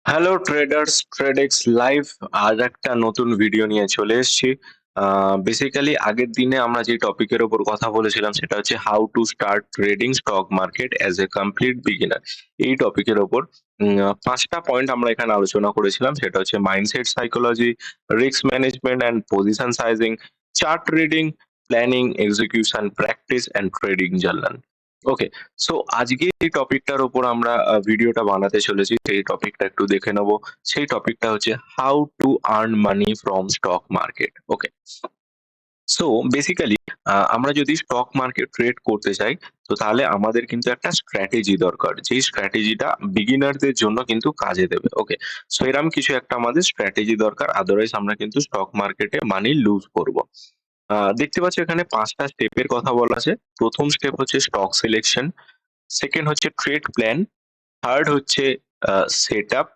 Hello traders, Tradex live আর একটা নতুন video নিয়ে চলে এসেছি। বেসিক্যালি আগের দিনে আমরা যে টপিকের ওপর কথা বলেছিলাম সেটা হচ্ছে how to start trading stock market as a complete beginner. এই টপিকের ওপর ৫টা পয়েন্ট আমরা এখানে আলোচনা করেছিলাম। সেটা হচ্ছে mindset psychology, risk management and position sizing, chart reading, planning, execution, practice and trading journal. Okay. So আজকে এই টপিকটার উপর আমরা ভিডিওটা বানাতে চলেছি। সেই টপিকটা একটু দেখে নেব। সেই টপিকটা হচ্ছে how to earn money from stock market. Okay. So basically আমরা যদি স্টক মার্কেট ট্রেড করতে চাই, তো তাহলে আমাদের কিন্তু একটা স্ট্র্যাটেজি দরকার। যেই স্ট্র্যাটেজিটা বিগিনারদের জন্য কিন্তু কাজে দেবে। ওকে। সো এরকম কিছু একটা আমাদের স্ট্র্যাটেজি দরকার। আদারওয়াইজ আমরা কিন্তু স্টক মার্কেটে মানি লুজ করব। দেখতে পাচ্ছ এখানে ৫টা স্টেপের কথা বলা আছে। ১ম স্টেপ হচ্ছে স্টক সিলেকশন, সেকেন্ড হচ্ছে ট্রেড প্ল্যান, থার্ড হচ্ছে সেটআপ,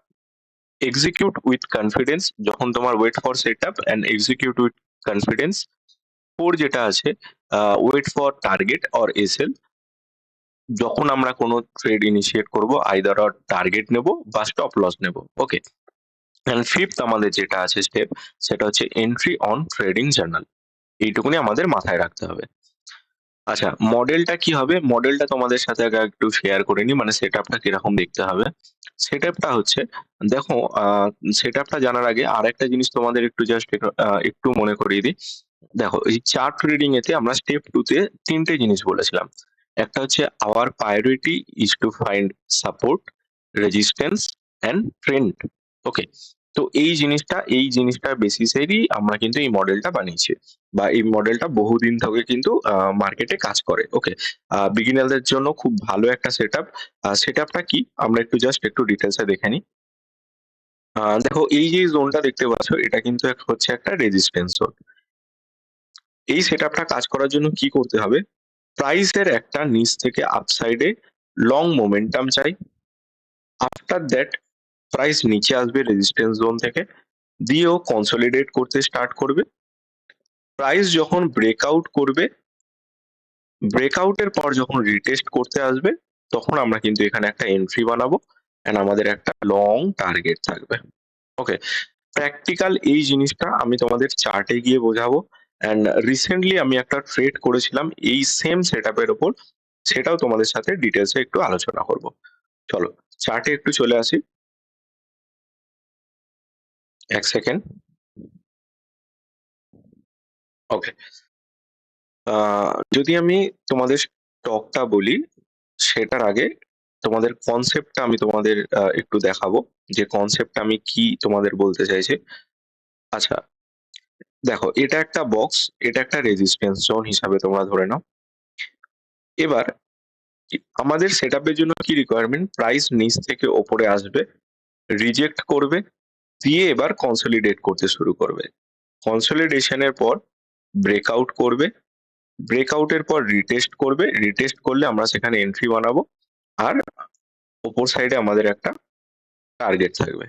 এক্সিকিউট উইথ কনফিডেন্স, যখন তোমার wait for setup and execute with confidence. 4 যেটা আছে wait for target or SL, যখন আমরা কোনো ট্রেড ইনিশিয়েট করব আইদার অর টার্গেট নেব বা স্টপ লস নেব। ওকে। অ্যান্ড ফিফথ আমাদের যেটা আছে স্টেপ, সেটা হচ্ছে এন্ট্রি অন ট্রেডিং জার্নাল। এইটুকুনি আমাদের মাথায় রাখতে হবে। আচ্ছা, মডেলটা কি হবে? মডেলটা তোমাদের সাথে আগে একটু শেয়ার করে নিই, মানে সেটআপটা কিরকম দেখতে হবে। সেটআপটা হচ্ছে, দেখো, সেটআপটা জানার আগে আরেকটা জিনিস তোমাদের একটু জাস্ট একটু মনে করিয়ে দিই। দেখো, এই চার্ট রিডিং এতে আমরা স্টেপ 2 তে ৩ টে জিনিস বলেছিলাম। একটা হচ্ছে our priority is to find support, resistance and trend. Okay. তো এই জিনিসটার বেসিসেরই আমরা কিন্তু এই মডেলটা বানিয়েছি, বা এই মডেলটা বহুদিন থেকে কিন্তু মার্কেটে কাজ করে। ওকে। বিগিনারদের জন্য খুব ভালো একটা সেটআপ। সেটআপটা কি? আমরা একটু ডিটেইলস এ দেখে নিই। দেখো, এই যে জোনটা দেখতে পাচ্ছ, এটা কিন্তু হচ্ছে একটা রেজিস্ট্যান্স জোন। এই সেটআপটা কাজ করার জন্য কি করতে হবে? প্রাইস এর একটা নিচ থেকে আপসাইডে লং মোমেন্টাম চাই। আফটার দ্যাট প্রাইস নিচে আসবে রেজিস্ট্যান্স জোন থেকে, দিয়েও কনসলিডেট করতে স্টার্ট করবে। প্রাইস যখন ব্রেকআউট করবে, ব্রেকআউটের পর যখন রিটেস্ট করতে আসবে, তখন আমরা কিন্তু এখানে একটা এন্ট্রি বানাবো এন্ড আমাদের একটা লং টার্গেট থাকবে। ওকে। প্র্যাকটিক্যাল এই জিনিসটা আমি তোমাদের চার্টে গিয়ে বোঝাবো। অ্যান্ড রিসেন্টলি আমি একটা ট্রেড করেছিলাম এই সেম সেটআপের উপর, সেটাও তোমাদের সাথে ডিটেলসে একটু আলোচনা করব। চলো চার্টে একটু চলে আসি। ১ সেকেন্ড। ওকে। যদি আমি তোমাদের স্টকটা বলি, সেটার আগে তোমাদের কনসেপ্টটা আমি তোমাদের একটু দেখাবো, যে কনসেপ্টটা আমি কি তোমাদের বলতে চাইছি। আচ্ছা, দেখো, এটা একটা বক্স, এটা একটা রেজিস্ট্যান্স জোন হিসাবে তোমরা ধরে নাও। এবার আমাদের সেটআপের জন্য কি রিকোয়ারমেন্ট? প্রাইস নিচ থেকে ওপরে আসবে, রিজেক্ট করবে, দিয়ে এবার কনসলিডেট করতে শুরু করবে। কনসলিডেশনের পর ব্রেকআউট করবে, ব্রেকআউটের পর রিটেস্ট করবে, রিটেস্ট করলে আমরা সেখানে এন্ট্রি বানাবো, আর ওপর সাইডে আমাদের একটা টার্গেট থাকবে।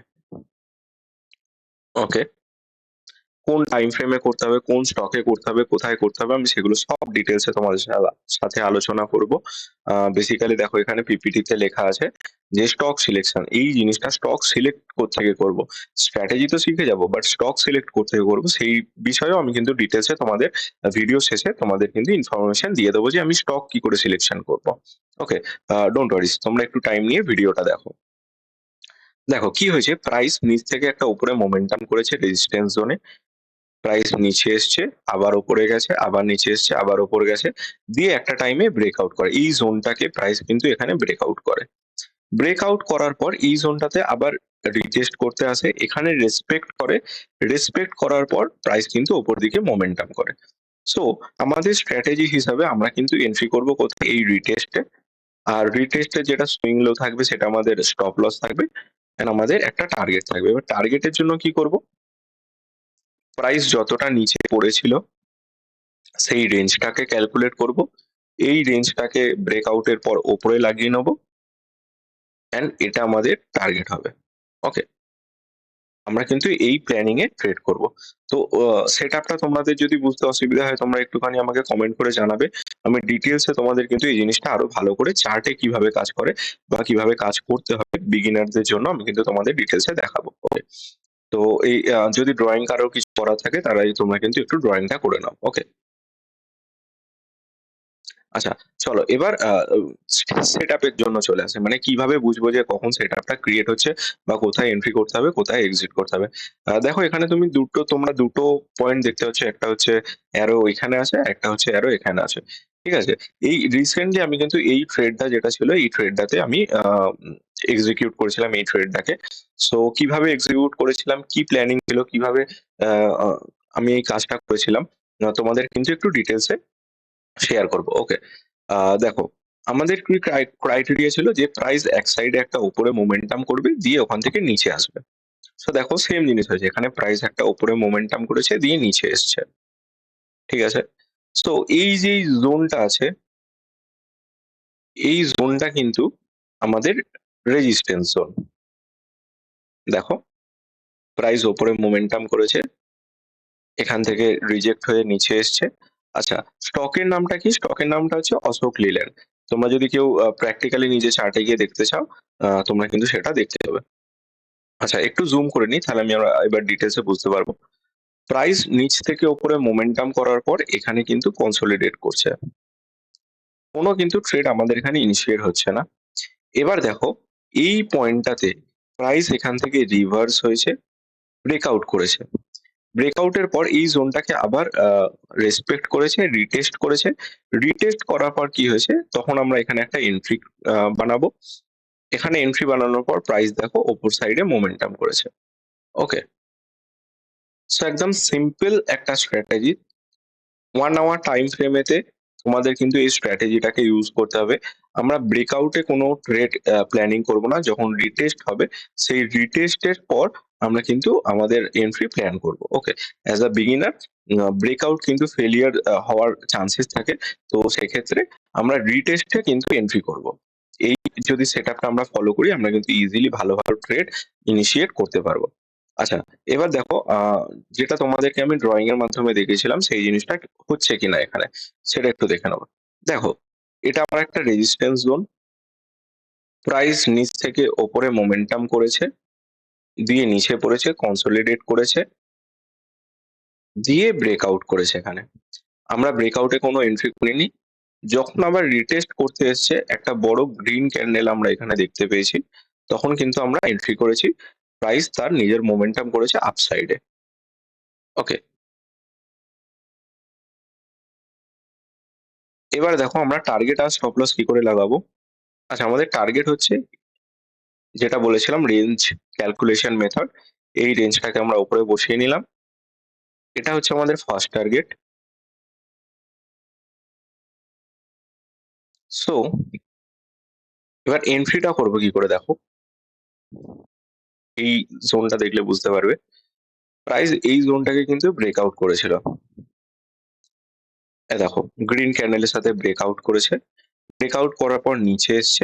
ওকে। কোন টাইম ফ্রেমে করতে হবে, কোন স্টকে করতে হবে, কোথায় করতে হবে, আমি সেগুলো সব ডিটেলসে তোমাদের সাথে আলোচনা করব। বেসিক্যালি দেখো, এখানে পিপিটিতে লেখা আছে যে স্টক সিলেকশন, এই জিনিসটা স্টক সিলেক্ট কোত্থেকে করব। স্ট্র্যাটেজি তো শিখে যাব, বাট স্টক সিলেক্ট কোত্থেকে করব সেই বিষয়েও আমি কিন্তু ডিটেলসে তোমাদের ভিডিও শেষে তোমাদের কিন্তু ইনফরমেশন দিয়ে দেবো যে আমি স্টক কি করে সিলেকশন করব। ওকে। ডোন্ট ওয়ারিস, তোমরা একটু টাইম নিয়ে ভিডিওটা দেখো। দেখো কি হয়েছে, প্রাইস নিচ থেকে একটা উপরে মোমেন্টাম করেছে রেজিস্ট্যান্স জোনে, প্রাইস নিচে এসছে, আবার উপরে গেছে, আবার নিচে এসছে, আবার উপরে গেছে, দিয়ে একটা টাইমে ব্রেকআউট করে। এই জোনটাকে প্রাইস কিন্তু এখানে ব্রেকআউট করে। ব্রেকআউট করার পর এই জোনটাতে আবার রিটেস্ট করতে আসে, এখানে রেসপেক্ট করে, রেসপেক্ট করার পর প্রাইস কিন্তু উপর দিকে মোমেন্টাম করে। সো আমাদের স্ট্র্যাটেজি হিসাবে আমরা কিন্তু এন্ট্রি করব কোথায়? এই রিটেস্টে। আর রিটেস্টে যেটা সুইং লো থাকবে সেটা আমাদের স্টপ লস থাকবে, এন্ড আমাদের একটা টার্গেট থাকবে। এবার টার্গেটের জন্য কি করব? প্রাইস যতটা নিচে পড়েছিল সেই রেঞ্জটাকে ক্যালকুলেট করব, এই রেঞ্জটাকে ব্রেকআউটের পর ওপরে লাগিয়ে নেব, এন্ড এটা আমাদের টার্গেট হবে। ওকে। আমরা কিন্তু এই প্ল্যানিং এ ট্রেড করব। তো সেটআপটা তোমাদের যদি বুঝতে অসুবিধা হয়, তোমরা একটুখানি আমাকে কমেন্ট করে জানাবে। আমি ডিটেইলস এ তোমাদের কিন্তু এই জিনিসটা আরো ভালো করে চার্টে কিভাবে কাজ করে বা কিভাবে কাজ করতে হবে বিগিনারদের জন্য আমি কিন্তু তোমাদের ডিটেলসে দেখাবো। ওকে, তো এই যদি ড্রয়িং কারোর কিছু করা থাকে তারাই তোমরা কিন্তু একটু ড্রয়িংটা করে নাও। ওকে, আচ্ছা, চলো এবার সেটআপের জন্য চলে আসি। মানে কিভাবে বুঝবো যে কখন সেটআপটা ক্রিয়েট হচ্ছে বা কোথায় এন্ট্রি করতে হবে, কোথায় এক্সিট করতে হবে। দেখো এখানে তোমরা দুটো পয়েন্ট দেখতে পাচ্ছ। একটা হচ্ছে অ্যারো এখানে আছে, একটা হচ্ছে অ্যারো এখানে আছে। ঠিক আছে? এই রিসেন্টলি আমি কিন্তু এই ট্রেডটা যেটা ছিল, এই ট্রেডটাতে আমি এক্সিকিউট করেছিলাম এই ট্রেডটাকে। সো কিভাবে এক্সিকিউট করেছিলাম, কি প্ল্যানিং ছিল, কিভাবে আ আ আমি এই কাজটা করেছিলাম, তোমাদের কিন্তু একটু ডিটেইলস এ শেয়ার করব। ওকে, দেখো আমাদের কি ক্রাইটেরিয়া ছিল যে প্রাইস এক সাইডে একটা উপরে মোমেন্টাম করবে, দিয়ে ওখান থেকে নিচে আসবে। সো দেখো সেম জিনিস হয়েছে, এখানে প্রাইস একটা উপরে মোমেন্টাম করেছে, দিয়ে নিচে এসছে। ঠিক আছে? সো এই যে জোনটা আছে, এই জোনটা কিন্তু আমাদের রেজিস্ট্যান্স জোন। দেখো প্রাইস ওপরে মোমেন্টাম করেছে, এখান থেকে রিজেক্ট হয়ে নিচে এসছে। আচ্ছা, স্টকের নামটা কি? স্টকের নামটা হচ্ছে অশোক লিল্যান্ড। তোমরা যদি কেউ প্র্যাকটিক্যালি নিজে চার্টে গিয়ে দেখতে চাও, তোমরা কিন্তু সেটা দেখতে পাবে। আচ্ছা, একটু জুম করে নিই, তাহলে আমরা এবার ডিটেলসে বুঝতে পারবো। প্রাইস নিচ থেকে ওপরে মোমেন্টাম করার পর এখানে কিন্তু কনসোলিডেট করছে। কোনো কিন্তু ট্রেড আমাদের এখানে ইনিশিয়েট হচ্ছে না। এবার দেখো এই পয়েন্টটাতে প্রাইস এখান থেকে রিভার্স হয়েছে, ব্রেকআউট করেছে। ব্রেকআউটের পর এই জোনটাকে আবার রেসপেক্ট করেছে, রিটেস্ট করেছে। রিটেস্ট করার পর কি হয়েছে, তখন আমরা এখানে একটা এন্ট্রি বানাবো। এখানে এন্ট্রি বানানোর পর প্রাইস দেখো ওপর সাইডে মোমেন্টাম করেছে। ওকে, সো একদম সিম্পল একটা স্ট্র্যাটেজি। 1 আওয়ার টাইম ফ্রেমেতে তোমাদের কিন্তু এই স্ট্র্যাটেজিটাকে ইউজ করতে হবে। আমরা ব্রেকআউটে কোনো ট্রেড প্ল্যানিং করব না। যখন রিটেস্ট হবে, সেই রিটেস্টের পর আমরা কিন্তু আমাদের এন্ট্রি প্ল্যান করব। ওকে, অ্যাজ আ বিগিনার ব্রেকআউট কিন্তু ফেলিয়ার হওয়ার চান্সেস থাকে। তো সেক্ষেত্রে আমরা রিটেস্টে কিন্তু এন্ট্রি করব। এই যদি সেটআপটা আমরা ফলো করি, আমরা কিন্তু ইজিলি ভালো ভালো ট্রেড ইনিশিয়েট করতে পারবো। আচ্ছা, এবার দেখো যেটা তোমাদেরকে আমি ড্রয়িং এর মাধ্যমে দেখিয়েছিলাম, সেই জিনিসটা হচ্ছে কিনা এখানে সেটা একটু দেখে নেবো। দেখো এটা আমার একটা রেজিস্ট্যান্স জোন। প্রাইস নিচ থেকে ওপরে মোমেন্টাম করেছে, দিয়ে নিচে পড়েছে, কনসোলিডেট করেছে, দিয়ে ব্রেকআউট করেছে এখানে। আমরা ব্রেকআউটে কোনো এন্ট্রি করিনি। যখন আবার রিটেস্ট করতে এসছে, একটা বড় গ্রিন ক্যান্ডেল আমরা এখানে দেখতে পেয়েছি, তখন কিন্তু আমরা এন্ট্রি করেছি। প্রাইস তার নিজের মোমেন্টাম করেছে আপসাইডে। ওকে, এবার দেখো আমরা টার্গেট আর স্টপ লস কি করে লাগাবো। আচ্ছা, আমাদের টার্গেট হচ্ছে যেটা বলেছিলাম রেঞ্জ ক্যালকুলেশন মেথড। এই রেঞ্জটাকে আমরা উপরে বসিয়ে নিলাম। এটা হচ্ছে আমাদের ফার্স্ট টার্গেট। সো এবার এন্ট্রিটা করবো কি করে, দেখো এই জোনটা দেখলে বুঝতে পারবে। প্রাইস এই জোনটাকে কিন্তু ব্রেকআউট করেছিল। দেখো গ্রিন ক্যান্ডেলের সাথে ব্রেকআউট করেছে, ব্রেকআউট করার পর নিচে এসছে,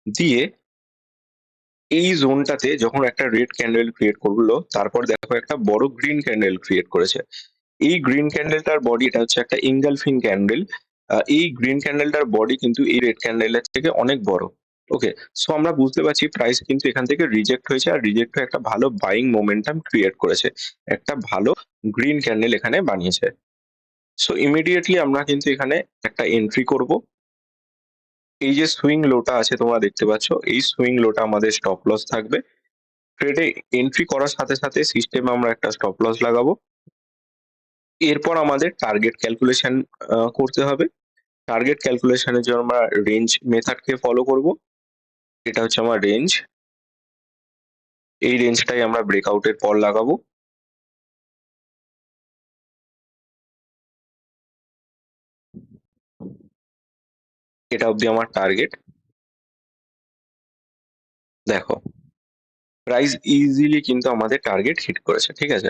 দিয়ে এই জোনটাতে যখন একটা রেড ক্যান্ডেল ক্রিয়েট করলো, তারপর দেখো একটা বড় গ্রিন ক্যান্ডেল ক্রিয়েট করেছে। এই গ্রিন ক্যান্ডেলটার বডি, এটা হচ্ছে একটা ইনগালফিং ক্যান্ডেল। এই গ্রিন ক্যান্ডেলটার বডি কিন্তু এই রেড ক্যান্ডেলের থেকে অনেক বড়। ওকে, সো আমরা বুঝতে পারছি প্রাইস কিন্তু এখান থেকে রিজেক্ট হয়েছে, আর রিজেক্ট হয়ে একটা ভালো বাইং মোমেন্টাম ক্রিয়েট করেছে, একটা ভালো গ্রিন ক্যান্ডেল এখানে বানিয়েছে। সো ইমিডিয়েটলি আমরা কিন্তু এখানে একটা এন্ট্রি করব। এই যে সুইং লোটা আছে তোমরা দেখতে পাচ্ছ, এই সুইং লোটা আমাদের স্টপ লস থাকবে। ট্রেডে এন্ট্রি করার সাথে সাথে সিস্টেমে আমরা একটা স্টপ লস লাগাবো। এরপর আমাদের টার্গেট ক্যালকুলেশন করতে হবে। টার্গেট ক্যালকুলেশনের জন্য আমরা রেঞ্জ মেথডকে ফলো করব। এটা হচ্ছে আমার রেঞ্জ। এই রেঞ্জটাই আমরা ব্রেকআউটের পর লাগাবো। এটা অবধি আমার টার্গেট। দেখো প্রাইস ইজিলি কিন্তু আমাদের টার্গেট হিট করেছে। ঠিক আছে,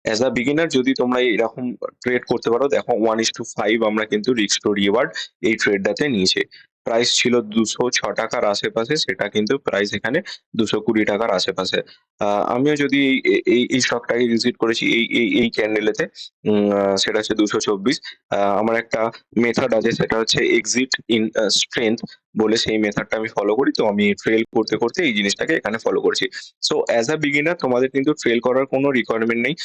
অ্যাজ আ বিগিনার যদি তোমরা এরকম ট্রেড করতে পারো, দেখো 1:5 আমরা কিন্তু রিস্ক টু রিওয়ার্ড এই ট্রেডটাতে নিয়েছি। প্রাইস ছিল 206 টাকার আশেপাশে, সেটা কিন্তু প্রাইস এখানে 220 টাকার আশেপাশে। আমিও যদি এই স্টকটাকে ভিজিট করেছি এই ক্যান্ডেলেতে, সেটা হচ্ছে 224। আমার একটা মেথড আছে, সেটা হচ্ছে এক্সিট ইন স্ট্রেংথ বলে সেই মেথডটা আমি ফলো করি। তো আমি ট্রেল করতে এই জিনিসটাকে এখানে ফলো করছি। সো অ্যাজ আ বিগিনার তোমাদের কিন্তু ট্রেল করার কোনো রিকোয়ারমেন্ট নেই।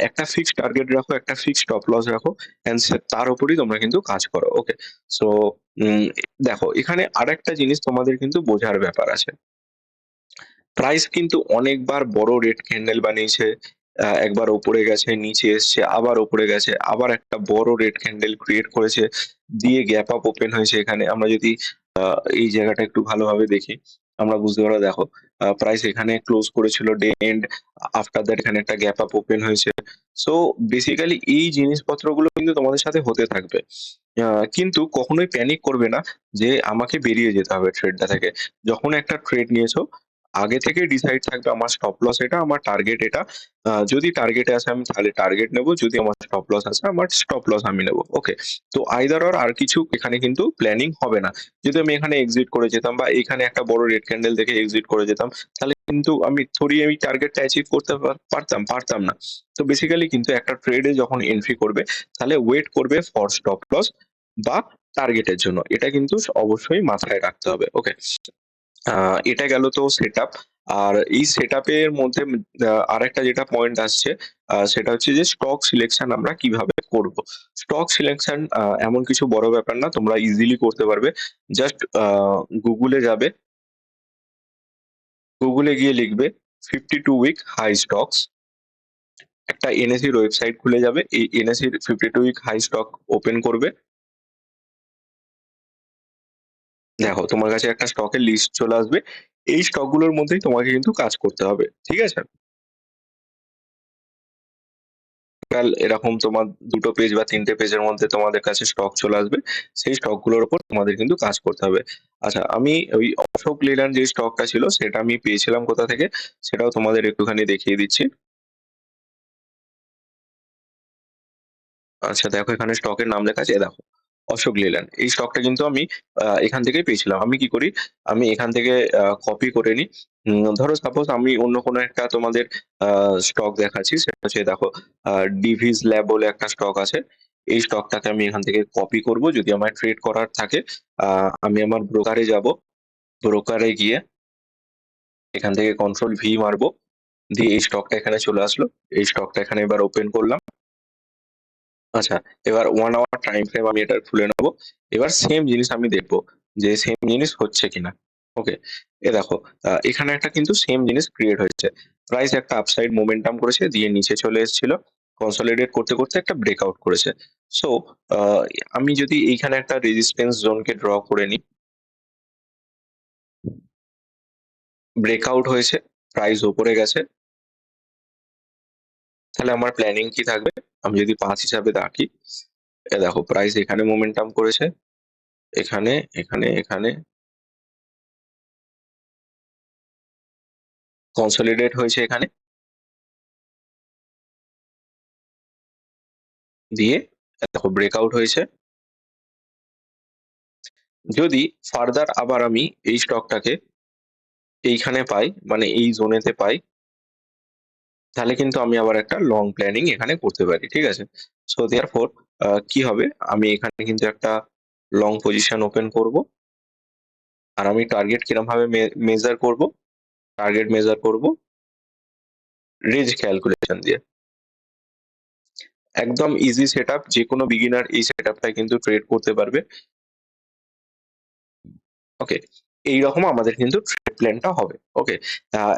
একটা ফিক্সড টার্গেট রাখো, একটা ফিক্সড স্টপ লস রাখো, অ্যান্ড তার উপরেই তোমরা কিন্তু কাজ করো। ওকে? সো উম দেখো, এখানে আরেকটা জিনিস তোমাদের কিন্তু বোঝার ব্যাপার আছে। প্রাইস কিন্তু অনেকবার বড় রেড ক্যান্ডেল বানিয়েছে। একবার উপরে গেছে, নিচে এসছে, আবার উপরে গেছে, আবার একটা বড় রেড ক্যান্ডেল ক্রিয়েট করেছে, দিয়ে গ্যাপ আপ ওপেন হয়েছে এখানে। আমরা যদি এই জায়গাটা একটু ভালোভাবে দেখি, আমরা বুঝতে পারবো। দেখো, প্রাইস এখানে ক্লোজ করেছিল ডে এন্ড, আফটার দ্যাট এখানে একটা গ্যাপ আপ ওপেন হয়েছে। সো বেসিক্যালি এই জিনিসপত্রগুলো কিন্তু তোমাদের সাথে হতে থাকবে। আ কিন্তু কখনোই প্যানিক করবে না যে আমাকে বেরিয়ে যেতে হবে ট্রেডটা থেকে। যখন একটা ট্রেড নিয়েছো, আগে থেকেই ডিসাইড থাকবে আমার স্টপ লস এটা, আমার টার্গেট এটা। যদি টার্গেটে আসে আমি তাহলে টার্গেট নেব, যদি আমার স্টপ লস আসে আমার স্টপ লস আমি নেব। ওকে? তো আইদার অর, আর কিছু এখানে কিন্তু প্ল্যানিং হবে না। যদি আমি এখানে এক্সিট করে যেতাম বা এখানে একটা বড় রেড ক্যান্ডেল দেখে এক্সিট করে যেতাম, তাহলে কিন্তু আমি থোড়ি আমি টার্গেটটা অ্যাচিভ করতে পারতাম? পারতাম না। তো বেসিক্যালি কিন্তু একটা ট্রেডে যখন এন্ট্রি করবে, তাহলে ওয়েট করবে ফর স্টপ লস বা টার্গেটের জন্য। এটা কিন্তু অবশ্যই মাথায় রাখতে হবে। ওকে? আ এটা গেল তো সেটআপ। আর এই সেটআপ এর মধ্যে আরেকটা যেটা পয়েন্ট আসছে, সেটা হচ্ছে যে স্টক সিলেকশন আমরা কিভাবে করব। স্টক সিলেকশন এমন কিছু বড় ব্যাপার না, তোমরা ইজিলি করতে পারবে। জাস্ট গুগলে যাবে, গুগলে গিয়ে লিখবে 52 উইক হাই স্টকস। একটা এনএসইর ওয়েবসাইট খুলে যাবে। এই এনএসইর 52 উইক হাই স্টক ওপেন করবে। দেখো, তোমার কাছে একটা স্টকের লিস্ট চলে আসবে। এই স্টকগুলোর মধ্যেই তোমাকে কিন্তু কাজ করতে হবে। ঠিক আছে? টোটাল এরকম তোমার ২ টো পেজ বা ৩ টে পেজের মধ্যে তোমাদের কাছে স্টক চলে আসবে। সেই স্টকগুলোর উপর তোমাদের কিন্তু কাজ করতে হবে। আচ্ছা, আমি ওই অশোক লেল্যান্ড যে স্টকটা ছিল সেটা আমি পেয়েছিলাম কোথা থেকে, সেটাও তোমাদের একটুখানি দেখিয়ে দিচ্ছি। আচ্ছা দেখো, এখানে স্টকের নাম লেখা আছে, এ দেখো, অশোক লেল্যান্ড। এই স্টকটা কিন্তু আমি এখান থেকেই পেয়েছিলাম। আমি কি করি, আমি এখান থেকে কপি করে নিই। ধরো সাপোজ আমি অন্য কোনো একটা তোমাদের আ স্টক দেখাচ্ছি, সেটা হচ্ছে দেখো, আ ডিভিস ল্যাব বলে একটা স্টক আছে। এই স্টকটাকে আমি এখান থেকে কপি করব। যদি আমার ট্রেড করার থাকে, আ আমি আমার ব্রোকারে যাব। ব্রোকারে গিয়ে এখান থেকে কন্ট্রোল ভি মারবো। দিয়ে এই স্টকটা এখানে চলে আসলো। এই স্টকটা এখানে এবার ওপেন করলাম। আচ্ছা, এবার 1 আওয়ার টাইম ফ্রেম আমি এটা খুলে নেব। এবার সেম জিনিস আমি দেখব যে সেম জিনিস হচ্ছে কিনা। ওকে? দেখো, এখানে একটা কিন্তু সেম জিনিস ক্রিয়েট হয়েছে। প্রাইস একটা আপসাইড মোমেন্টাম করেছে, দিয়ে নিচে চলে এসেছিল। কনসলিডেট করতে একটা ব্রেকআউট করেছে। সো আ আমি যদি এইখানে একটা রেজিস্ট্যান্স জোনকে ড্র করে নিই, ব্রেকআউট হয়েছে, প্রাইস উপরে গেছে, তাহলে আমার প্ল্যানিং কি থাকবে? আমি যদি ৫ হিসাবে রাখি, দেখো প্রাইস এখানে মোমেন্টাম করেছে, এখানে, এখানে কনসলিডেট হয়েছে এখানে, দিয়ে দেখো ব্রেকআউট হয়েছে। যদি ফার্দার আবার আমি এই স্টকটাকে এইখানে পাই, মানে এই জোনেতে পাই, তাহলে কিন্তু আমি আবার একটা লং প্ল্যানিং এখানে করতে পারি। ঠিক আছে? সো দেয়ারফোর কি হবে, আমি এখানে কিন্তু একটা লং পজিশন ওপেন করব। আর আমি টার্গেট কিরমভাবে মেজার করব? টার্গেট মেজার করব রেঞ্জ ক্যালকুলেশন দিয়ে। একদম ইজি সেটআপ, যেকোনো বিগিনার এই সেটআপটাই কিন্তু ট্রেড করতে পারবে। ওকে? এইরকম আমাদের কিন্তু ট্রেড প্ল্যানটা হবে। ওকে?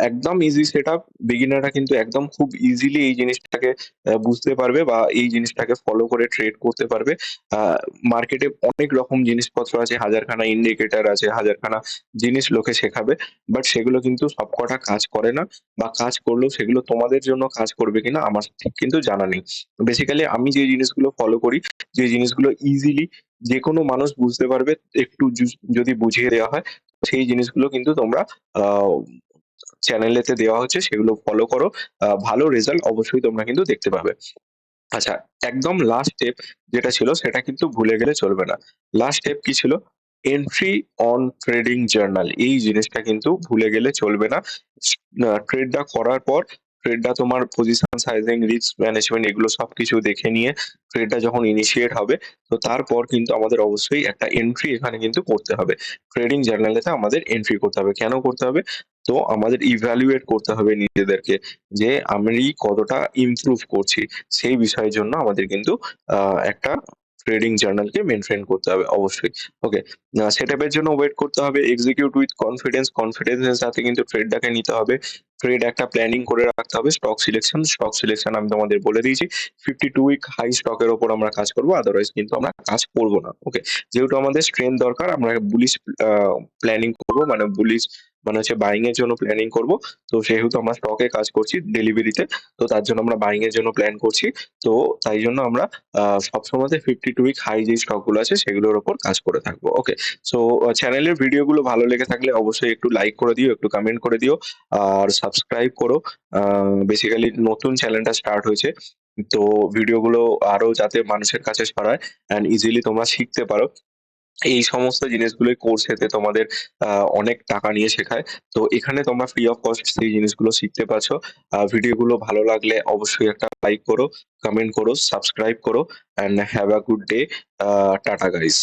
একদম ইজি সেটআপ। বিগিনাররা কিন্তু একদম খুব ইজিলি এই জিনিসটাকে বুঝতে পারবে বা এই জিনিসটাকে ফলো করে ট্রেড করতে পারবে। আ মার্কেটে অনেক রকম জিনিসপত্র আছে, হাজারখানা ইন্ডিকেটর আছে, হাজারখানা জিনিস লোকে শেখাবে। বাট সেগুলো কিন্তু সবকটা কাজ করে না, বা কাজ করলেও সেগুলো তোমাদের জন্য কাজ করবে কিনা আমার ঠিক কিন্তু জানা নেই। বেসিক্যালি আমি যে জিনিসগুলো ফলো করি, যে জিনিসগুলো ইজিলি যেকোনো মানুষ বুঝতে পারবে, একটু যদি বুঝিয়ে দেওয়া হয়, সেই জিনিসগুলো কিন্তু তোমরা আ চ্যানেলেতে দেওয়া হচ্ছে, সেগুলো ফলো করো। ভালো রেজাল্ট অবশ্যই তোমরা কিন্তু দেখতে পাবে। আচ্ছা, একদম লাস্ট স্টেপ যেটা ছিল সেটা কিন্তু ভুলে গেলে চলবে না। লাস্ট স্টেপ কি ছিল? এন্ট্রি অন ট্রেডিং জার্নাল এই জিনিসটা কিন্তু ভুলে গেলে চলবে না। ট্রেডটা করার পর ট্রেডটা তোমার পজিশন সাইজিং, রিস্ক ম্যানেজমেন্ট এগুলো সবকিছু দেখে নিয়ে ট্রেডটা যখন ইনিশিয়েট হবে, তো তারপর কিন্তু আমাদের অবশ্যই একটা এন্ট্রি এখানে কিন্তু করতে হবে। ট্রেডিং জার্নালেতে আমাদের এন্ট্রি করতে হবে। কেন করতে হবে? তো আমাদের ইভ্যালুয়েট করতে হবে নিজেদেরকে যে আমি কতটা ইমপ্রুভ করছি। সেই বিষয়ের জন্য আমাদের কিন্তু একটা ট্রেডিং জার্নালকে মেইনটেইন করতে হবে অবশ্যই। ওকে। সেটআপের জন্য ওয়েট করতে হবে। এক্সিকিউট উইথ কনফিডেন্স, কনফিডেন্স এর সাথে কিন্তু ট্রেডটাকে নিতে হবে। ট্রেড একটা প্ল্যানিং করে রাখতে হবে। স্টক সিলেকশন আমি তোমাদের বলে দিয়েছি। 52 উইক হাই স্টকের উপর আমরা কাজ করব। আদারওয়াইজ কিন্তু আমরা কাজ করব না। ওকে। যেহেতু আমাদের স্ট্রেংথ দরকার আমরা বুলিশ আ প্ল্যানিং করব মানে বুলিশ মানে হচ্ছে বাইং এর জন্য প্ল্যানিং করব। তো সেহেতু আমরা স্টকে কাজ করছি ডেলিভারিতে। তো তার জন্য আমরা বাইং এর জন্য প্ল্যান করছি। তো তাই জন্য আমরা সবসময়তে 52 উইক হাই যে স্টক গুলো আছে সেগুলোর উপর কাজ করে থাকবো। ওকে। সো চ্যানেলের ভিডিওগুলো ভালো লেগে থাকলে অবশ্যই একটু লাইক করে দিও, একটু কমেন্ট করে দিও। আর সাবস্ক্রাইব করো। আ বেসিক্যালি নতুন চ্যানেলটা স্টার্ট হয়েছে। তো ভিডিওগুলো আরো যাতে মানুষের কাছে ছড়ায় অ্যান্ড ইজিলি তোমরা শিখতে পারো। এই সমস্ত জিনিসগুলোই কোর্সেতে তোমাদের আ অনেক টাকা নিয়ে শেখায়। তো এখানে তোমরা ফ্রি অফ কস্ট সেই জিনিসগুলো শিখতে পারছো। ভিডিওগুলো ভালো লাগলে অবশ্যই একটা লাইক করো, কমেন্ট করো, সাবস্ক্রাইব করো and have a good day. Tata guys.